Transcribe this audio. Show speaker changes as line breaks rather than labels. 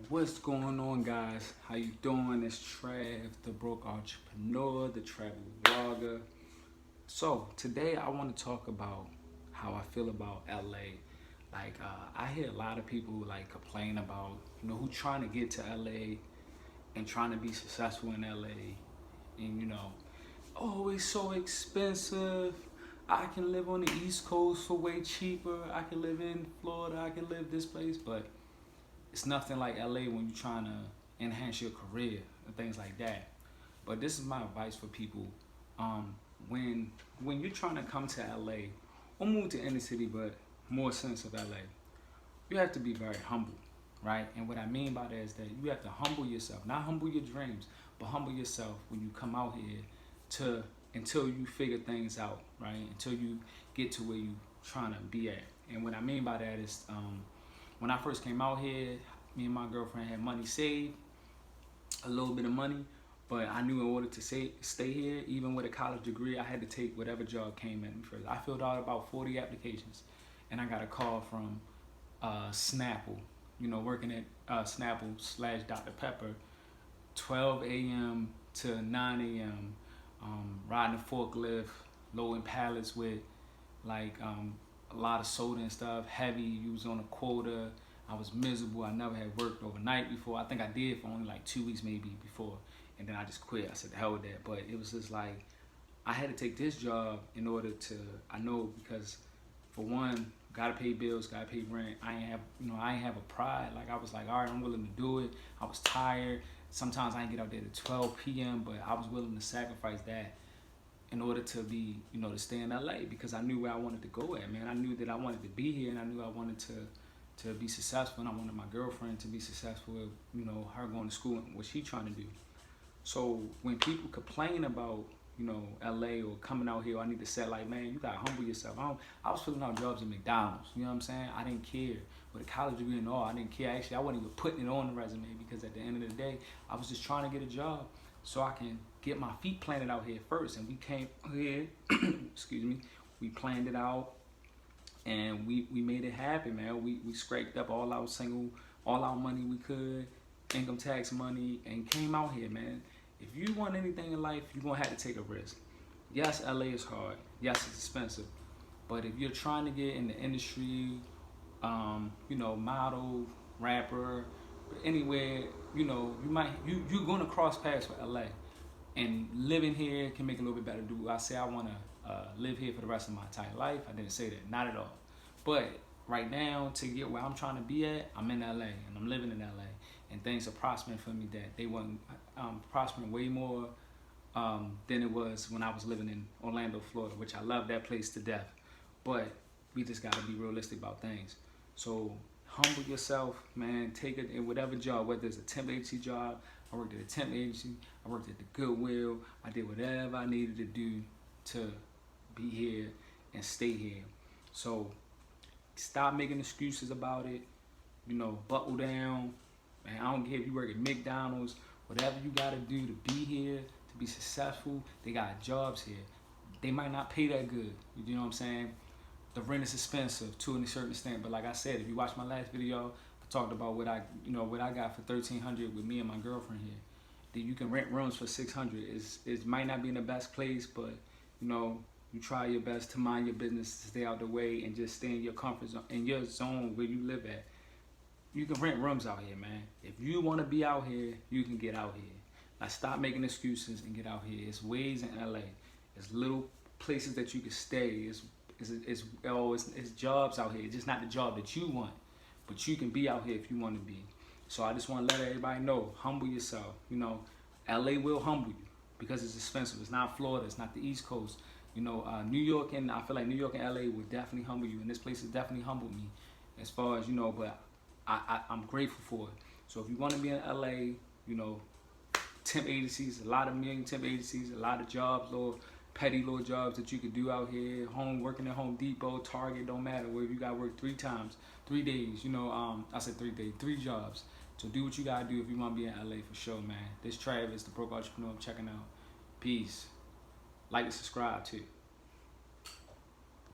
What's going on, guys? How you doing? It's Trav, the broke entrepreneur, the travel vlogger. So today I want to talk about how I feel about LA. I hear a lot of people like complain about who trying to get to LA and trying to be successful in LA, and oh, it's so expensive. I can live on the East Coast for way cheaper. I can live in Florida. I can live this place, but it's nothing like LA when you're trying to enhance your career and things like that. But this is my advice for people. Um, when you're trying to come to LA or move to any city, but more sense of LA, you have to be very humble, right? And what I mean by that is that you have to humble yourself, not humble your dreams, but humble yourself when you come out here to until you figure things out, right? Until you get to where you trying to be at. And what I mean by that is when I first came out here, me and my girlfriend had money saved, a little bit of money, but I knew in order to stay here, even with a college degree, I had to take whatever job came at me first. I filled out about 40 applications, and I got a call from Snapple, working at Snapple / Dr. Pepper, 12 a.m. to 9 a.m., riding a forklift, loading pallets with a lot of soda and stuff, heavy. You was on a quota. I was miserable. I never had worked overnight before. I think I did for only like 2 weeks maybe before, and then I just quit. I said the hell with that. But it was just like I had to take this job in order to. I know because for one, gotta pay bills, gotta pay rent. I ain't have a pride. Like I was like, all right, I'm willing to do it. I was tired. Sometimes I didn't get out there to 12 p.m., but I was willing to sacrifice that in order to be, to stay in LA because I knew where I wanted to go at, man. I knew that I wanted to be here and I knew I wanted to be successful, and I wanted my girlfriend to be successful, her going to school and what she trying to do. So when people complain about, LA or coming out here, I need to say like, man, you gotta humble yourself. I was filling out jobs at McDonald's, you know what I'm saying? I didn't care. With a college degree and all, I didn't care. Actually, I wasn't even putting it on the resume because at the end of the day, I was just trying to get a job so I can get my feet planted out here first. And we came here, excuse me, we planned it out and we made it happen, man. We scraped up all our money we could, income tax money, and came out here, man. If you want anything in life, you're gonna have to take a risk. Yes, LA is hard. Yes, it's expensive. But if you're trying to get in the industry, model, rapper, anywhere, you're gonna cross paths with LA. And living here can make it a little bit better. Do I say I want to live here for the rest of my entire life? I didn't say that, not at all. But right now, to get where I'm trying to be at, I'm in LA and I'm living in LA, and things are prospering for me that they weren't prospering way more than it was when I was living in Orlando, Florida, which I love that place to death. But we just gotta be realistic about things. So humble yourself, man. Take it in whatever job, whether it's a temp agency job. I worked at a temp agency. I worked at the Goodwill. I did whatever I needed to do to be here and stay here. So stop making excuses about it. Buckle down. Man, I don't care if you work at McDonald's, whatever you gotta do to be here, to be successful. They got jobs here. They might not pay that good. You know what I'm saying? The rent is expensive to a certain extent, but like I said, if you watch my last video, I talked about what I got for $1,300 with me and my girlfriend here. That you can rent rooms for $600. It might not be in the best place, but you try your best to mind your business, to stay out the way, and just stay in your comfort zone, in your zone where you live at. You can rent rooms out here, man. If you want to be out here, you can get out here. Like, stop making excuses and get out here. It's ways in LA. There's little places that you can stay. It's jobs out here. It's just not the job that you want, but you can be out here if you want to be. So I just want to let everybody know, humble yourself. LA will humble you because it's expensive. It's not Florida. It's not the East Coast. New York, and I feel like New York and LA will definitely humble you, and this place has definitely humbled me as far as, but I'm grateful for it. So if you want to be in LA, temp agencies, a lot of million temp agencies, a lot of jobs, petty little jobs that you could do out here, working at Home Depot, Target, don't matter, where you gotta work 3 days, I said 3 days, 3 jobs. So do what you gotta do if you wanna be in LA for sure, man. This Travis, the broke entrepreneur, I'm checking out. Peace. Like and subscribe too.